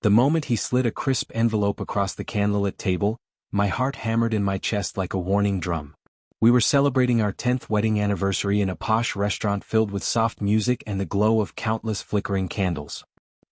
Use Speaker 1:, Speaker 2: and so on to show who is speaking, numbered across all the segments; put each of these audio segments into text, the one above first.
Speaker 1: The moment he slid a crisp envelope across the candlelit table, my heart hammered in my chest like a warning drum. We were celebrating our 10th wedding anniversary in a posh restaurant filled with soft music and the glow of countless flickering candles.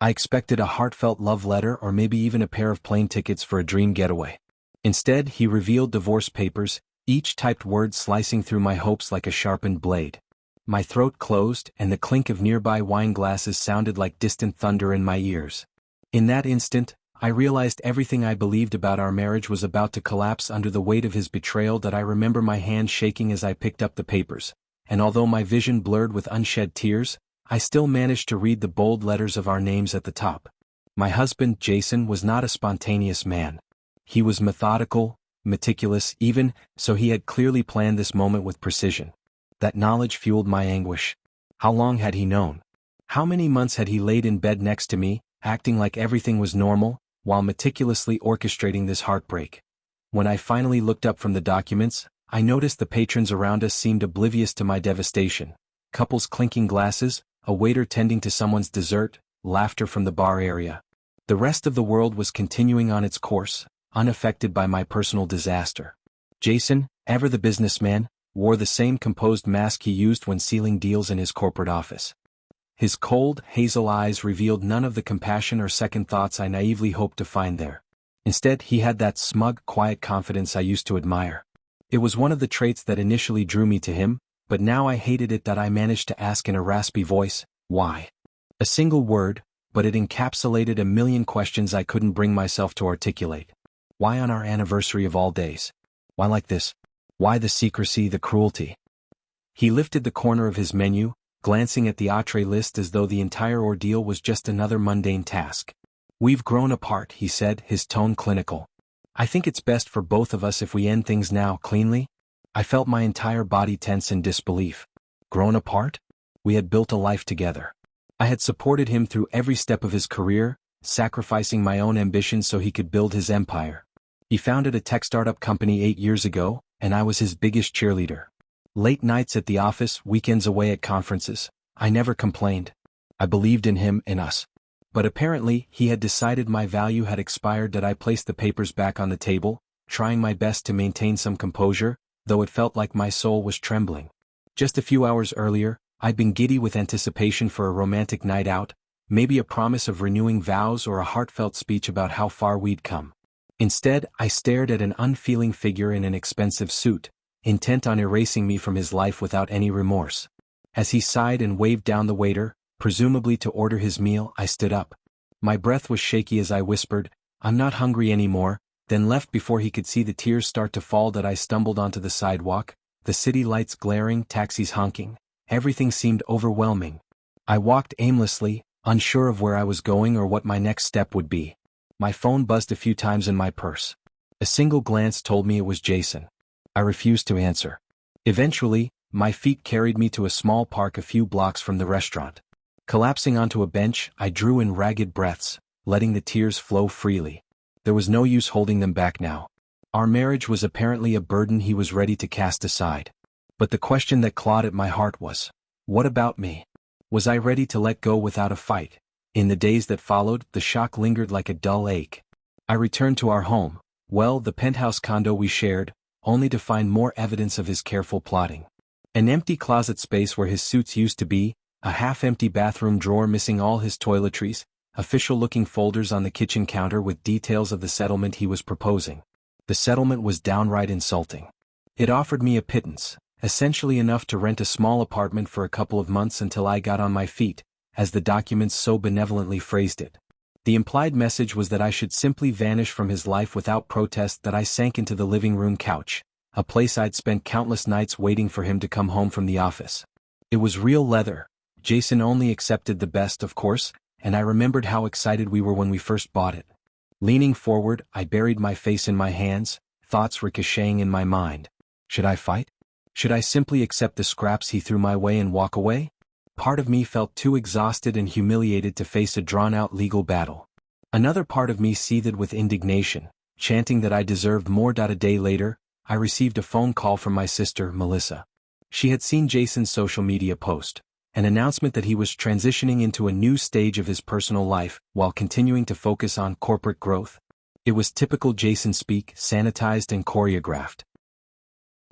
Speaker 1: I expected a heartfelt love letter or maybe even a pair of plane tickets for a dream getaway. Instead, he revealed divorce papers, each typed word slicing through my hopes like a sharpened blade. My throat closed, and the clink of nearby wine glasses sounded like distant thunder in my ears. In that instant, I realized everything I believed about our marriage was about to collapse under the weight of his betrayal. That I remember my hand shaking as I picked up the papers, and although my vision blurred with unshed tears, I still managed to read the bold letters of our names at the top. My husband, Jason, was not a spontaneous man. He was methodical, meticulous, even, so he had clearly planned this moment with precision. That knowledge fueled my anguish. How long had he known? How many months had he laid in bed next to me, acting like everything was normal, while meticulously orchestrating this heartbreak? When I finally looked up from the documents, I noticed the patrons around us seemed oblivious to my devastation. Couples clinking glasses, a waiter tending to someone's dessert, laughter from the bar area. The rest of the world was continuing on its course, unaffected by my personal disaster. Jason, ever the businessman, wore the same composed mask he used when sealing deals in his corporate office. His cold, hazel eyes revealed none of the compassion or second thoughts I naively hoped to find there. Instead, he had that smug, quiet confidence I used to admire. It was one of the traits that initially drew me to him, but now I hated it that I managed to ask in a raspy voice, why? A single word, but it encapsulated a million questions I couldn't bring myself to articulate. Why on our anniversary of all days? Why like this? Why the secrecy, the cruelty? He lifted the corner of his menu, glancing at the entree list as though the entire ordeal was just another mundane task. We've grown apart, he said, his tone clinical. I think it's best for both of us if we end things now cleanly. I felt my entire body tense in disbelief. Grown apart? We had built a life together. I had supported him through every step of his career, sacrificing my own ambitions so he could build his empire. He founded a tech startup company 8 years ago, and I was his biggest cheerleader. Late nights at the office, weekends away at conferences. I never complained. I believed in him and us. But apparently, he had decided my value had expired. That I placed the papers back on the table, trying my best to maintain some composure, though it felt like my soul was trembling. Just a few hours earlier, I'd been giddy with anticipation for a romantic night out, maybe a promise of renewing vows or a heartfelt speech about how far we'd come. Instead, I stared at an unfeeling figure in an expensive suit, intent on erasing me from his life without any remorse. As he sighed and waved down the waiter, presumably to order his meal, I stood up. My breath was shaky as I whispered, "I'm not hungry anymore," then left before he could see the tears start to fall. That I stumbled onto the sidewalk, the city lights glaring, taxis honking. Everything seemed overwhelming. I walked aimlessly, unsure of where I was going or what my next step would be. My phone buzzed a few times in my purse. A single glance told me it was Jason. I refused to answer. Eventually, my feet carried me to a small park a few blocks from the restaurant. Collapsing onto a bench, I drew in ragged breaths, letting the tears flow freely. There was no use holding them back now. Our marriage was apparently a burden he was ready to cast aside. But the question that clawed at my heart was, what about me? Was I ready to let go without a fight? In the days that followed, the shock lingered like a dull ache. I returned to our home, the penthouse condo we shared, only to find more evidence of his careful plotting. An empty closet space where his suits used to be, a half-empty bathroom drawer missing all his toiletries, official-looking folders on the kitchen counter with details of the settlement he was proposing. The settlement was downright insulting. It offered me a pittance, essentially enough to rent a small apartment for a couple of months until I got on my feet, as the documents so benevolently phrased it. The implied message was that I should simply vanish from his life without protest. That I sank into the living room couch, a place I'd spent countless nights waiting for him to come home from the office. It was real leather. Jason only accepted the best, of course, and I remembered how excited we were when we first bought it. Leaning forward, I buried my face in my hands, thoughts ricocheting in my mind. Should I fight? Should I simply accept the scraps he threw my way and walk away? Part of me felt too exhausted and humiliated to face a drawn-out legal battle. Another part of me seethed with indignation, chanting that I deserved more. A day later, I received a phone call from my sister, Melissa. She had seen Jason's social media post, an announcement that he was transitioning into a new stage of his personal life while continuing to focus on corporate growth. It was typical Jason speak, sanitized and choreographed.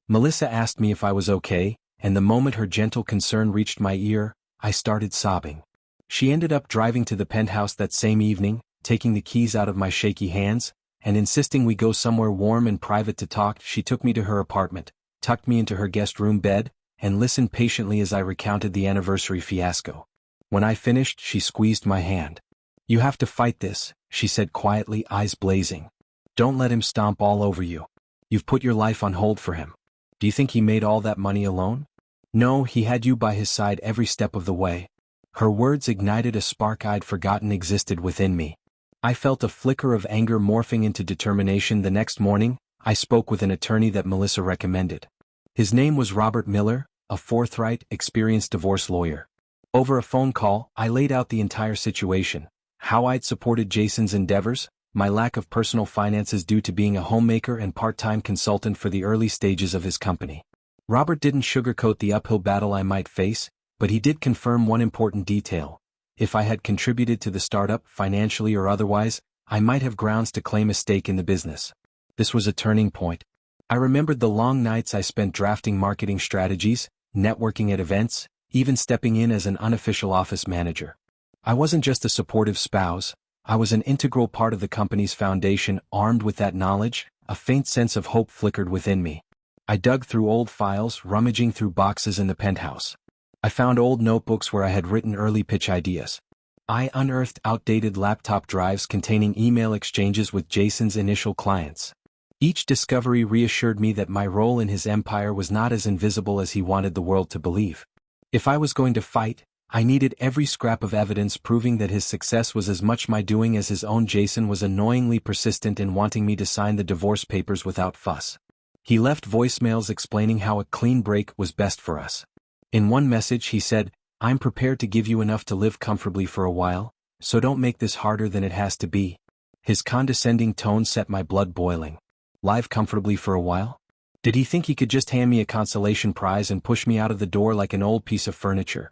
Speaker 1: Melissa asked me if I was okay, and the moment her gentle concern reached my ear, I started sobbing. She ended up driving to the penthouse that same evening, taking the keys out of my shaky hands, and insisting we go somewhere warm and private to talk. She took me to her apartment, tucked me into her guest room bed, and listened patiently as I recounted the anniversary fiasco. When I finished, she squeezed my hand. "You have to fight this," she said quietly, eyes blazing. "Don't let him stomp all over you. You've put your life on hold for him. Do you think he made all that money alone? No, he had you by his side every step of the way." Her words ignited a spark I'd forgotten existed within me. I felt a flicker of anger morphing into determination. The next morning, I spoke with an attorney that Melissa recommended. His name was Robert Miller, a forthright, experienced divorce lawyer. Over a phone call, I laid out the entire situation, how I'd supported Jason's endeavors, my lack of personal finances due to being a homemaker and part-time consultant for the early stages of his company. Robert didn't sugarcoat the uphill battle I might face, but he did confirm one important detail. If I had contributed to the startup financially or otherwise, I might have grounds to claim a stake in the business. This was a turning point. I remembered the long nights I spent drafting marketing strategies, networking at events, even stepping in as an unofficial office manager. I wasn't just a supportive spouse, I was an integral part of the company's foundation. Armed with that knowledge, a faint sense of hope flickered within me. I dug through old files, rummaging through boxes in the penthouse. I found old notebooks where I had written early pitch ideas. I unearthed outdated laptop drives containing email exchanges with Jason's initial clients. Each discovery reassured me that my role in his empire was not as invisible as he wanted the world to believe. If I was going to fight, I needed every scrap of evidence proving that his success was as much my doing as his own. Jason was annoyingly persistent in wanting me to sign the divorce papers without fuss. He left voicemails explaining how a clean break was best for us. In one message he said, "I'm prepared to give you enough to live comfortably for a while, so don't make this harder than it has to be." His condescending tone set my blood boiling. Live comfortably for a while? Did he think he could just hand me a consolation prize and push me out of the door like an old piece of furniture?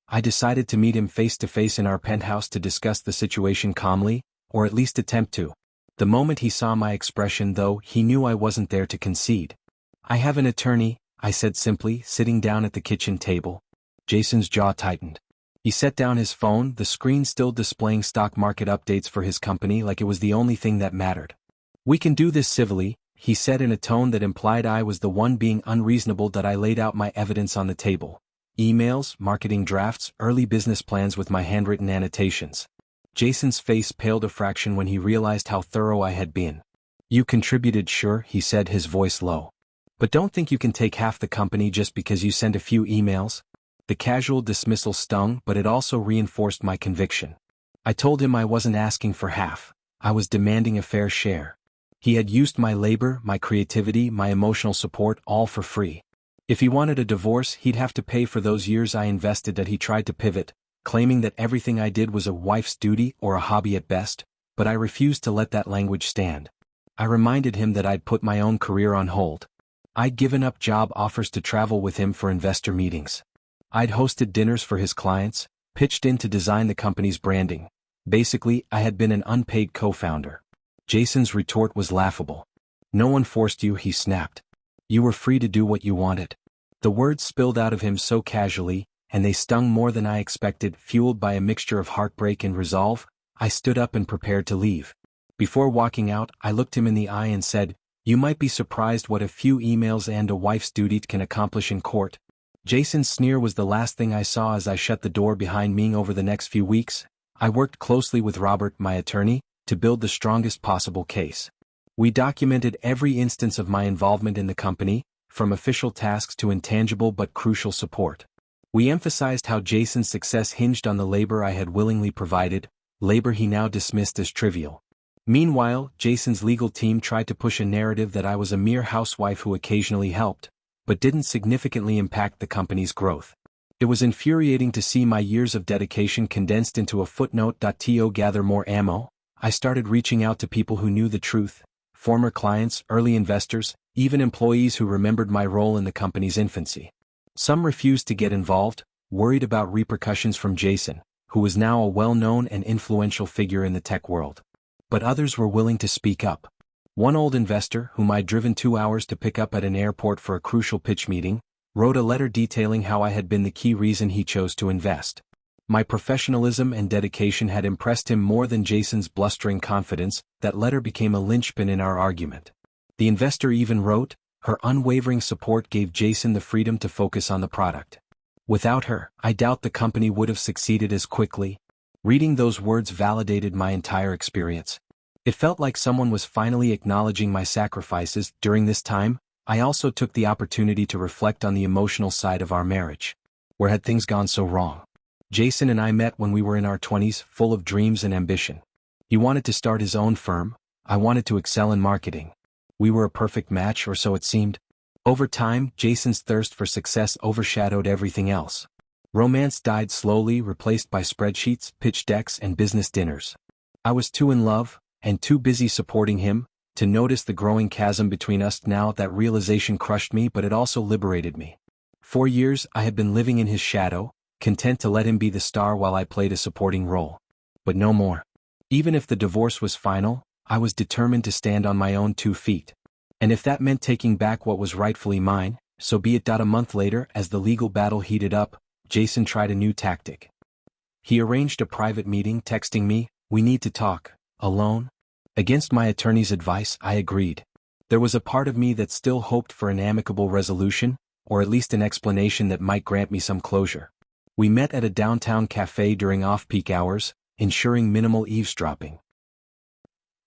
Speaker 1: I decided to meet him face to face in our penthouse to discuss the situation calmly, or at least attempt to. The moment he saw my expression, though, he knew I wasn't there to concede. "I have an attorney," I said simply, sitting down at the kitchen table. Jason's jaw tightened. He set down his phone, the screen still displaying stock market updates for his company like it was the only thing that mattered. "We can do this civilly," he said in a tone that implied I was the one being unreasonable. That I laid out my evidence on the table. Emails, marketing drafts, early business plans with my handwritten annotations. Jason's face paled a fraction when he realized how thorough I had been. "You contributed, sure," he said, his voice low. "But don't think you can take half the company just because you send a few emails." The casual dismissal stung, but it also reinforced my conviction. I told him I wasn't asking for half, I was demanding a fair share. He had used my labor, my creativity, my emotional support, all for free. If he wanted a divorce, he'd have to pay for those years I invested. That he tried to pivot, claiming that everything I did was a wife's duty or a hobby at best, but I refused to let that language stand. I reminded him that I'd put my own career on hold. I'd given up job offers to travel with him for investor meetings. I'd hosted dinners for his clients, pitched in to design the company's branding. Basically, I had been an unpaid co-founder. Jason's retort was laughable. "No one forced you," he snapped. "You were free to do what you wanted." The words spilled out of him so casually, and they stung more than I expected. Fueled by a mixture of heartbreak and resolve, I stood up and prepared to leave. Before walking out, I looked him in the eye and said, "You might be surprised what a few emails and a wife's duty can accomplish in court." Jason's sneer was the last thing I saw as I shut the door behind me. Over the next few weeks, I worked closely with Robert, my attorney, to build the strongest possible case. We documented every instance of my involvement in the company, from official tasks to intangible but crucial support. We emphasized how Jason's success hinged on the labor I had willingly provided, labor he now dismissed as trivial. Meanwhile, Jason's legal team tried to push a narrative that I was a mere housewife who occasionally helped, but didn't significantly impact the company's growth. It was infuriating to see my years of dedication condensed into a footnote. To gather more ammo, I started reaching out to people who knew the truth, former clients, early investors, even employees who remembered my role in the company's infancy. Some refused to get involved, worried about repercussions from Jason, who was now a well-known and influential figure in the tech world. But others were willing to speak up. One old investor, whom I'd driven 2 hours to pick up at an airport for a crucial pitch meeting, wrote a letter detailing how I had been the key reason he chose to invest. My professionalism and dedication had impressed him more than Jason's blustering confidence. That letter became a linchpin in our argument. The investor even wrote, her unwavering support gave Jason the freedom to focus on the product. Without her, I doubt the company would have succeeded as quickly. Reading those words validated my entire experience. It felt like someone was finally acknowledging my sacrifices. During this time, I also took the opportunity to reflect on the emotional side of our marriage. Where had things gone so wrong? Jason and I met when we were in our 20s, full of dreams and ambition. He wanted to start his own firm. I wanted to excel in marketing. We were a perfect match, or so it seemed. Over time, Jason's thirst for success overshadowed everything else. Romance died slowly, replaced by spreadsheets, pitch decks, and business dinners. I was too in love, and too busy supporting him, to notice the growing chasm between us. Now that realization crushed me, but it also liberated me. For years, I had been living in his shadow, content to let him be the star while I played a supporting role. But no more. Even if the divorce was final, I was determined to stand on my own 2 feet. And if that meant taking back what was rightfully mine, so be it. A month later, as the legal battle heated up, Jason tried a new tactic. He arranged a private meeting, texting me, "We need to talk, alone." Against my attorney's advice, I agreed. There was a part of me that still hoped for an amicable resolution, or at least an explanation that might grant me some closure. We met at a downtown cafe during off-peak hours, ensuring minimal eavesdropping.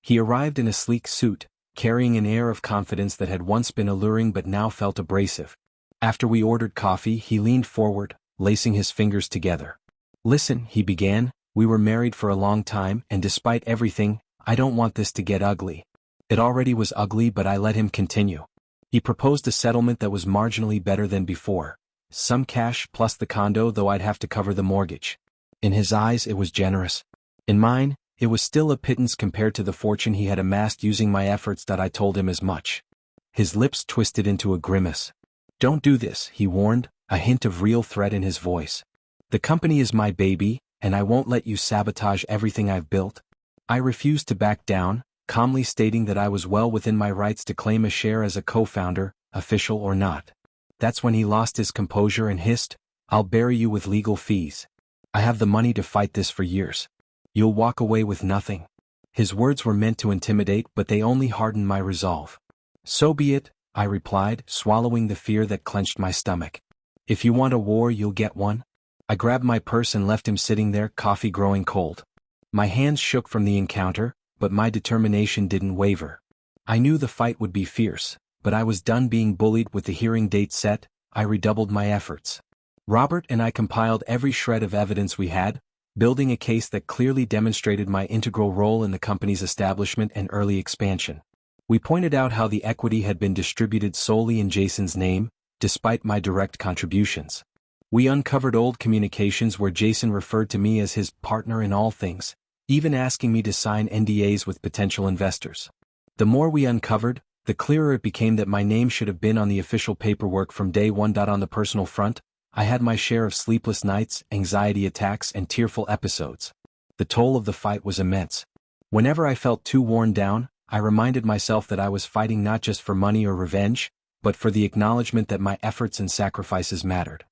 Speaker 1: He arrived in a sleek suit, carrying an air of confidence that had once been alluring but now felt abrasive. After we ordered coffee, he leaned forward, lacing his fingers together. "Listen," he began, "we were married for a long time, and despite everything, I don't want this to get ugly." It already was ugly, but I let him continue. He proposed a settlement that was marginally better than before. Some cash plus the condo, though I'd have to cover the mortgage. In his eyes, it was generous. In mine, it was still a pittance compared to the fortune he had amassed using my efforts. I told him as much. His lips twisted into a grimace. "Don't do this," he warned, a hint of real threat in his voice. "The company is my baby, and I won't let you sabotage everything I've built." I refused to back down, calmly stating that I was well within my rights to claim a share as a co-founder, official or not. That's when he lost his composure and hissed, "I'll bury you with legal fees. I have the money to fight this for years. You'll walk away with nothing." His words were meant to intimidate, but they only hardened my resolve. "So be it," I replied, swallowing the fear that clenched my stomach. "If you want a war, you'll get one." I grabbed my purse and left him sitting there, coffee growing cold. My hands shook from the encounter, but my determination didn't waver. I knew the fight would be fierce, but I was done being bullied. With the hearing date set, I redoubled my efforts. Robert and I compiled every shred of evidence we had, building a case that clearly demonstrated my integral role in the company's establishment and early expansion. We pointed out how the equity had been distributed solely in Jason's name, despite my direct contributions. We uncovered old communications where Jason referred to me as his partner in all things, even asking me to sign NDAs with potential investors. The more we uncovered, the clearer it became that my name should have been on the official paperwork from day one. On the personal front, I had my share of sleepless nights, anxiety attacks, and tearful episodes. The toll of the fight was immense. Whenever I felt too worn down, I reminded myself that I was fighting not just for money or revenge, but for the acknowledgement that my efforts and sacrifices mattered.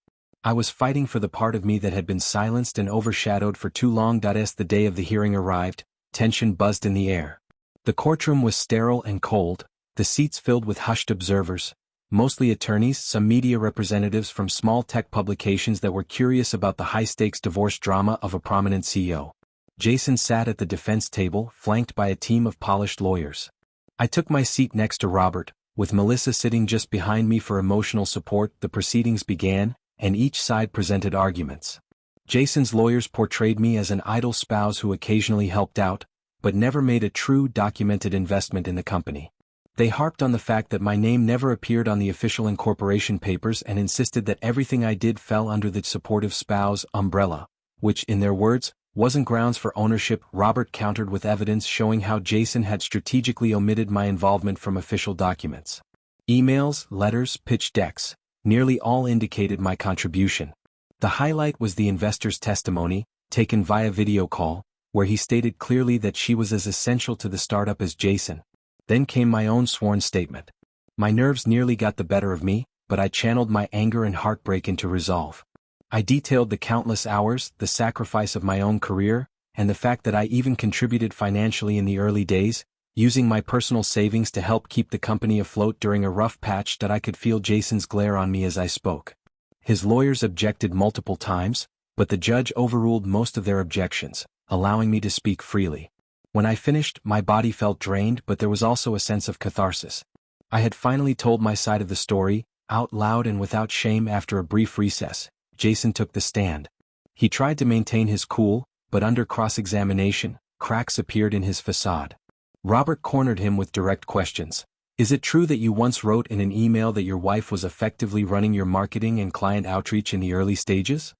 Speaker 1: I was fighting for the part of me that had been silenced and overshadowed for too long. As the day of the hearing arrived, tension buzzed in the air. The courtroom was sterile and cold, the seats filled with hushed observers, mostly attorneys, some media representatives from small tech publications that were curious about the high-stakes divorce drama of a prominent CEO. Jason sat at the defense table, flanked by a team of polished lawyers. I took my seat next to Robert, with Melissa sitting just behind me for emotional support. The proceedings began, and each side presented arguments. Jason's lawyers portrayed me as an idle spouse who occasionally helped out, but never made a true documented investment in the company. They harped on the fact that my name never appeared on the official incorporation papers and insisted that everything I did fell under the supportive spouse umbrella, which, in their words, wasn't grounds for ownership. Robert countered with evidence showing how Jason had strategically omitted my involvement from official documents. Emails, letters, pitch decks, nearly all indicated my contribution. The highlight was the investor's testimony, taken via video call, where he stated clearly that she was as essential to the startup as Jason. Then came my own sworn statement. My nerves nearly got the better of me, but I channeled my anger and heartbreak into resolve. I detailed the countless hours, the sacrifice of my own career, and the fact that I even contributed financially in the early days, using my personal savings to help keep the company afloat during a rough patch that I could feel Jason's glare on me as I spoke. His lawyers objected multiple times, but the judge overruled most of their objections, allowing me to speak freely. When I finished, my body felt drained, but there was also a sense of catharsis. I had finally told my side of the story, out loud and without shame. After a brief recess, Jason took the stand. He tried to maintain his cool, but under cross-examination, cracks appeared in his facade. Robert cornered him with direct questions. Is it true that you once wrote in an email that your wife was effectively running your marketing and client outreach in the early stages?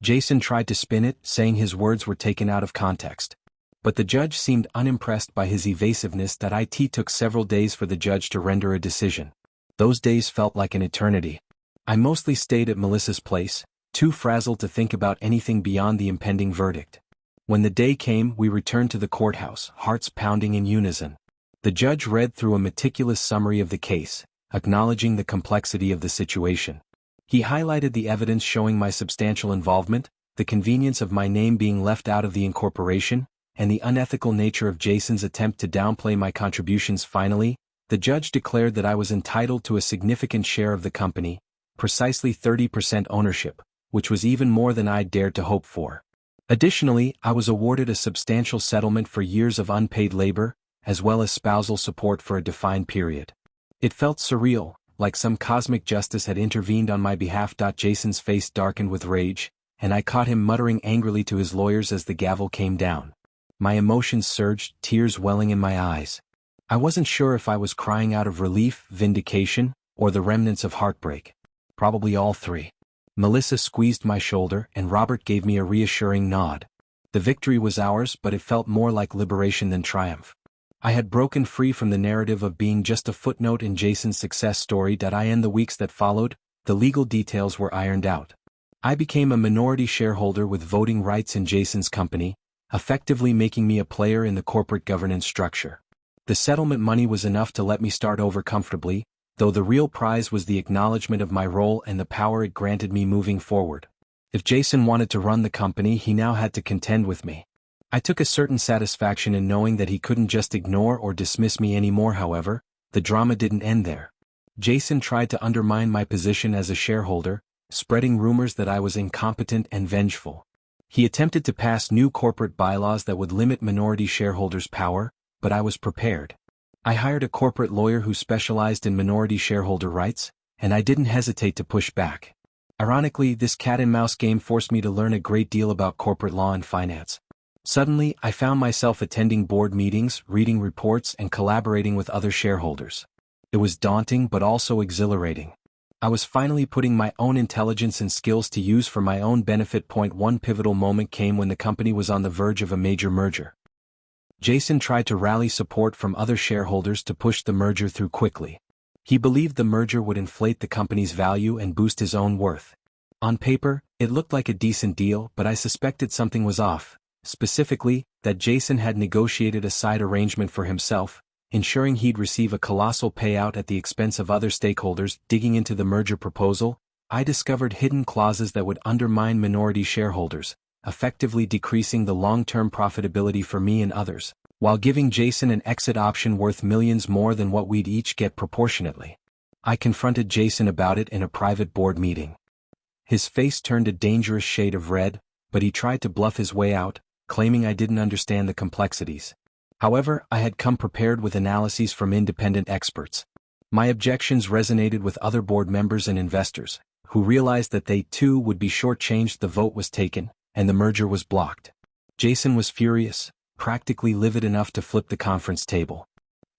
Speaker 1: Jason tried to spin it, saying his words were taken out of context. But the judge seemed unimpressed by his evasiveness. That it took several days for the judge to render a decision. Those days felt like an eternity. I mostly stayed at Melissa's place, too frazzled to think about anything beyond the impending verdict. When the day came, we returned to the courthouse, hearts pounding in unison. The judge read through a meticulous summary of the case, acknowledging the complexity of the situation. He highlighted the evidence showing my substantial involvement, the convenience of my name being left out of the incorporation, and the unethical nature of Jason's attempt to downplay my contributions. Finally, the judge declared that I was entitled to a significant share of the company, precisely 30% ownership, which was even more than I'd dared to hope for. Additionally, I was awarded a substantial settlement for years of unpaid labor, as well as spousal support for a defined period. It felt surreal, like some cosmic justice had intervened on my behalf. Jason's face darkened with rage, and I caught him muttering angrily to his lawyers as the gavel came down. My emotions surged, tears welling in my eyes. I wasn't sure if I was crying out of relief, vindication, or the remnants of heartbreak. Probably all three. Melissa squeezed my shoulder, and Robert gave me a reassuring nod. The victory was ours, but it felt more like liberation than triumph. I had broken free from the narrative of being just a footnote in Jason's success story. In the weeks that followed, the legal details were ironed out. I became a minority shareholder with voting rights in Jason's company, effectively making me a player in the corporate governance structure. The settlement money was enough to let me start over comfortably, though the real prize was the acknowledgement of my role and the power it granted me moving forward. If Jason wanted to run the company, he now had to contend with me. I took a certain satisfaction in knowing that he couldn't just ignore or dismiss me anymore. However, the drama didn't end there. Jason tried to undermine my position as a shareholder, spreading rumors that I was incompetent and vengeful. He attempted to pass new corporate bylaws that would limit minority shareholders' power, but I was prepared. I hired a corporate lawyer who specialized in minority shareholder rights, and I didn't hesitate to push back. Ironically, this cat-and-mouse game forced me to learn a great deal about corporate law and finance. Suddenly, I found myself attending board meetings, reading reports, and collaborating with other shareholders. It was daunting but also exhilarating. I was finally putting my own intelligence and skills to use for my own benefit. One pivotal moment came when the company was on the verge of a major merger. Jason tried to rally support from other shareholders to push the merger through quickly. He believed the merger would inflate the company's value and boost his own worth. On paper, it looked like a decent deal, but I suspected something was off, specifically, that Jason had negotiated a side arrangement for himself, ensuring he'd receive a colossal payout at the expense of other stakeholders. Digging into the merger proposal, I discovered hidden clauses that would undermine minority shareholders, effectively decreasing the long-term profitability for me and others, while giving Jason an exit option worth millions more than what we'd each get proportionately. I confronted Jason about it in a private board meeting. His face turned a dangerous shade of red, but he tried to bluff his way out, claiming I didn't understand the complexities. However, I had come prepared with analyses from independent experts. My objections resonated with other board members and investors, who realized that they too would be shortchanged. The vote was taken, and the merger was blocked. Jason was furious, practically livid enough to flip the conference table.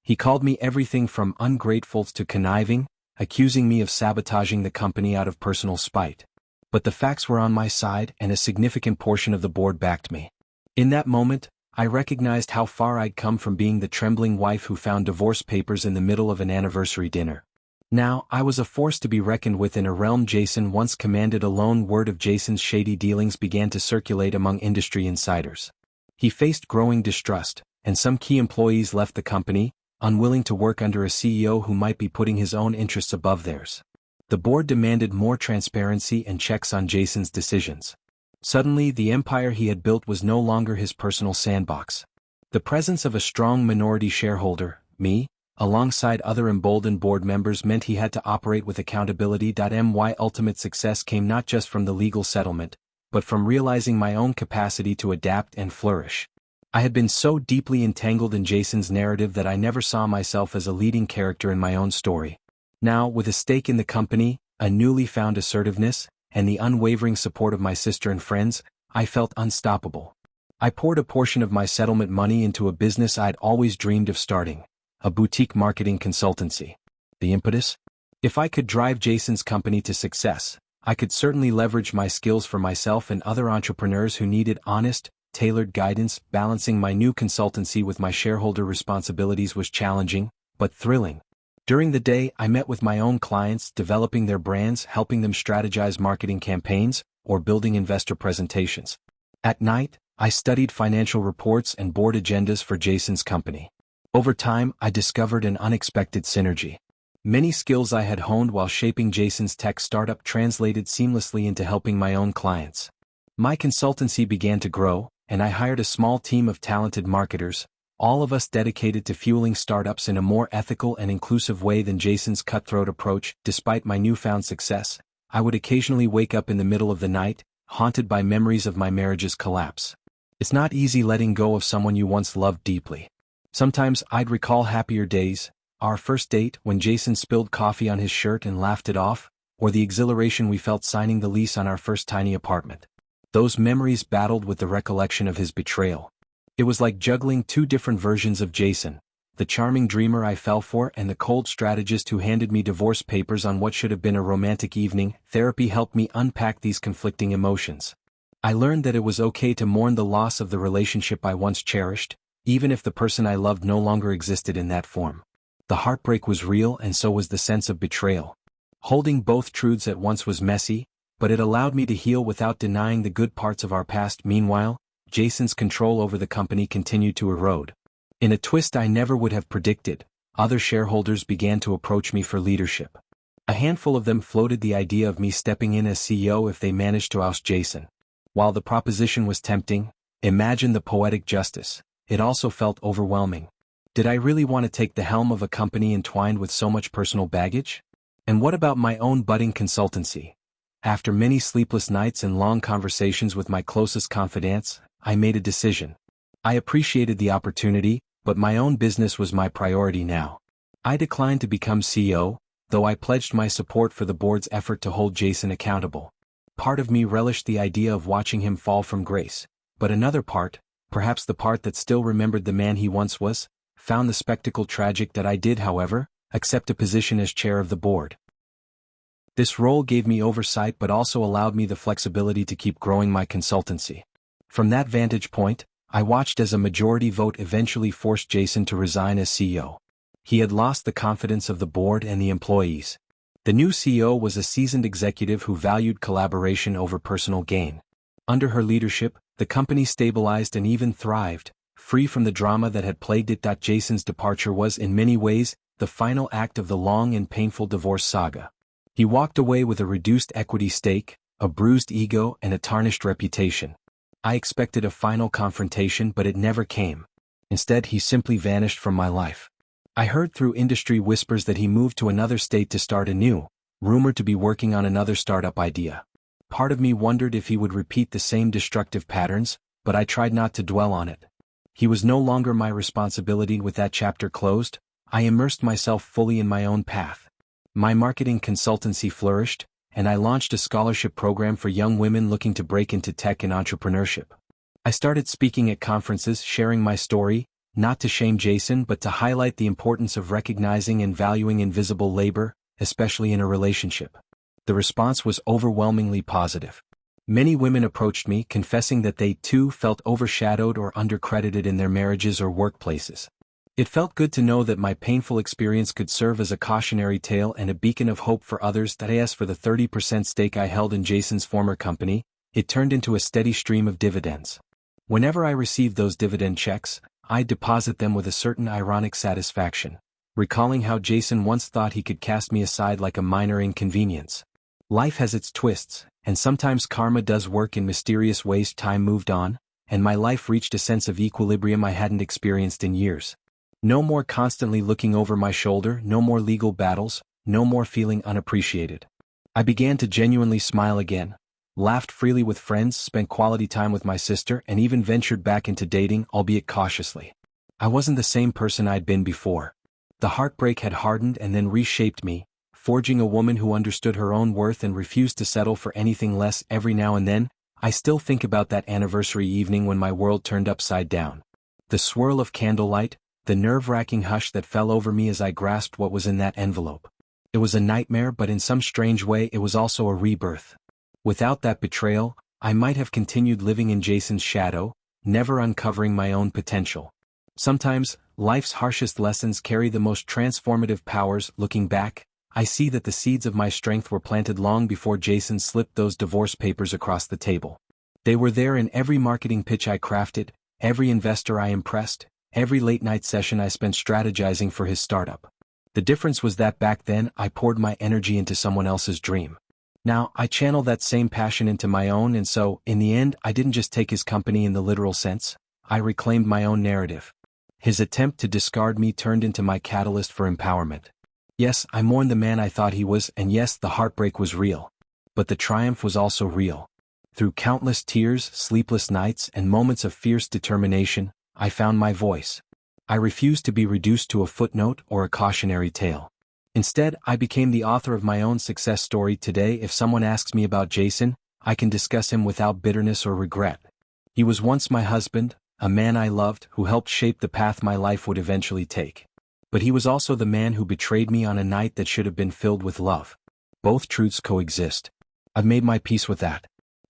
Speaker 1: He called me everything from ungrateful to conniving, accusing me of sabotaging the company out of personal spite. But the facts were on my side, and a significant portion of the board backed me. In that moment, I recognized how far I'd come from being the trembling wife who found divorce papers in the middle of an anniversary dinner. Now, I was a force to be reckoned with in a realm Jason once commanded. A lone word of Jason's shady dealings began to circulate among industry insiders. He faced growing distrust, and some key employees left the company, unwilling to work under a CEO who might be putting his own interests above theirs. The board demanded more transparency and checks on Jason's decisions. Suddenly, the empire he had built was no longer his personal sandbox. The presence of a strong minority shareholder, me, alongside other emboldened board members meant he had to operate with accountability. My ultimate success came not just from the legal settlement, but from realizing my own capacity to adapt and flourish. I had been so deeply entangled in Jason's narrative that I never saw myself as a leading character in my own story. Now, with a stake in the company, a newly found assertiveness, and the unwavering support of my sister and friends, I felt unstoppable. I poured a portion of my settlement money into a business I'd always dreamed of starting, a boutique marketing consultancy. The impetus? If I could drive Jason's company to success, I could certainly leverage my skills for myself and other entrepreneurs who needed honest, tailored guidance. Balancing my new consultancy with my shareholder responsibilities was challenging, but thrilling. During the day, I met with my own clients, developing their brands, helping them strategize marketing campaigns, or building investor presentations. At night, I studied financial reports and board agendas for Jason's company. Over time, I discovered an unexpected synergy. Many skills I had honed while shaping Jason's tech startup translated seamlessly into helping my own clients. My consultancy began to grow, and I hired a small team of talented marketers, all of us dedicated to fueling startups in a more ethical and inclusive way than Jason's cutthroat approach. Despite my newfound success, I would occasionally wake up in the middle of the night, haunted by memories of my marriage's collapse. It's not easy letting go of someone you once loved deeply. Sometimes I'd recall happier days, our first date when Jason spilled coffee on his shirt and laughed it off, or the exhilaration we felt signing the lease on our first tiny apartment. Those memories battled with the recollection of his betrayal. It was like juggling two different versions of Jason, the charming dreamer I fell for and the cold strategist who handed me divorce papers on what should have been a romantic evening. Therapy helped me unpack these conflicting emotions. I learned that it was okay to mourn the loss of the relationship I once cherished, even if the person I loved no longer existed in that form. The heartbreak was real and so was the sense of betrayal. Holding both truths at once was messy, but it allowed me to heal without denying the good parts of our past. Meanwhile, Jason's control over the company continued to erode. In a twist I never would have predicted, other shareholders began to approach me for leadership. A handful of them floated the idea of me stepping in as CEO if they managed to oust Jason. While the proposition was tempting, imagine the poetic justice, it also felt overwhelming. Did I really want to take the helm of a company entwined with so much personal baggage? And what about my own budding consultancy? After many sleepless nights and long conversations with my closest confidants, I made a decision. I appreciated the opportunity, but my own business was my priority now. I declined to become CEO, though I pledged my support for the board's effort to hold Jason accountable. Part of me relished the idea of watching him fall from grace, but another part, perhaps the part that still remembered the man he once was, found the spectacle tragic. That I did, however, accept a position as chair of the board. This role gave me oversight but also allowed me the flexibility to keep growing my consultancy. From that vantage point, I watched as a majority vote eventually forced Jason to resign as CEO. He had lost the confidence of the board and the employees. The new CEO was a seasoned executive who valued collaboration over personal gain. Under her leadership, the company stabilized and even thrived, free from the drama that had plagued it. Jason's departure was in many ways the final act of the long and painful divorce saga. He walked away with a reduced equity stake, a bruised ego, and a tarnished reputation. I expected a final confrontation, but it never came. Instead, he simply vanished from my life. I heard through industry whispers that he moved to another state to start anew, rumored to be working on another startup idea. Part of me wondered if he would repeat the same destructive patterns, but I tried not to dwell on it. He was no longer my responsibility. With that chapter closed, I immersed myself fully in my own path. My marketing consultancy flourished, and I launched a scholarship program for young women looking to break into tech and entrepreneurship. I started speaking at conferences, sharing my story, not to shame Jason but to highlight the importance of recognizing and valuing invisible labor, especially in a relationship. The response was overwhelmingly positive. Many women approached me confessing that they too felt overshadowed or undercredited in their marriages or workplaces. It felt good to know that my painful experience could serve as a cautionary tale and a beacon of hope for others. That as for the 30% stake I held in Jason's former company, it turned into a steady stream of dividends. Whenever I received those dividend checks, I'd deposit them with a certain ironic satisfaction, recalling how Jason once thought he could cast me aside like a minor inconvenience. Life has its twists, and sometimes karma does work in mysterious ways. Time moved on, and my life reached a sense of equilibrium I hadn't experienced in years. No more constantly looking over my shoulder, no more legal battles, no more feeling unappreciated. I began to genuinely smile again, laughed freely with friends, spent quality time with my sister, and even ventured back into dating, albeit cautiously. I wasn't the same person I'd been before. The heartbreak had hardened and then reshaped me, forging a woman who understood her own worth and refused to settle for anything less. Every now and then, I still think about that anniversary evening when my world turned upside down. The swirl of candlelight, the nerve-wracking hush that fell over me as I grasped what was in that envelope. It was a nightmare, but in some strange way it was also a rebirth. Without that betrayal, I might have continued living in Jason's shadow, never uncovering my own potential. Sometimes, life's harshest lessons carry the most transformative powers. Looking back, I see that the seeds of my strength were planted long before Jason slipped those divorce papers across the table. They were there in every marketing pitch I crafted, every investor I impressed, every late-night session I spent strategizing for his startup. The difference was that back then I poured my energy into someone else's dream. Now I channel that same passion into my own, and so, in the end, I didn't just take his company in the literal sense, I reclaimed my own narrative. His attempt to discard me turned into my catalyst for empowerment. Yes, I mourned the man I thought he was, and yes, the heartbreak was real. But the triumph was also real. Through countless tears, sleepless nights, and moments of fierce determination, I found my voice. I refused to be reduced to a footnote or a cautionary tale. Instead, I became the author of my own success story. Today, if someone asks me about Jason, I can discuss him without bitterness or regret. He was once my husband, a man I loved, who helped shape the path my life would eventually take. But he was also the man who betrayed me on a night that should have been filled with love. Both truths coexist. I've made my peace with that.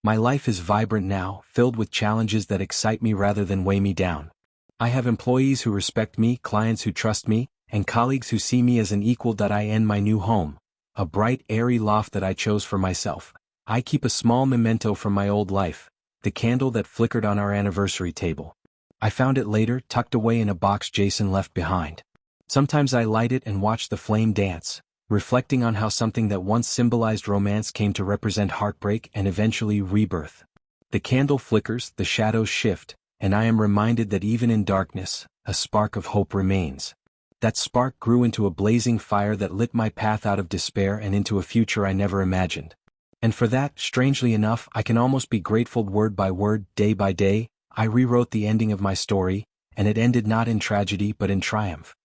Speaker 1: My life is vibrant now, filled with challenges that excite me rather than weigh me down. I have employees who respect me, clients who trust me, and colleagues who see me as an equal. I end my new home, a bright, airy loft that I chose for myself. I keep a small memento from my old life, the candle that flickered on our anniversary table. I found it later, tucked away in a box Jason left behind. Sometimes I light it and watch the flame dance, reflecting on how something that once symbolized romance came to represent heartbreak and eventually rebirth. The candle flickers, the shadows shift, and I am reminded that even in darkness, a spark of hope remains. That spark grew into a blazing fire that lit my path out of despair and into a future I never imagined. And for that, strangely enough, I can almost be grateful. Word by word, day by day, I rewrote the ending of my story, and it ended not in tragedy but in triumph.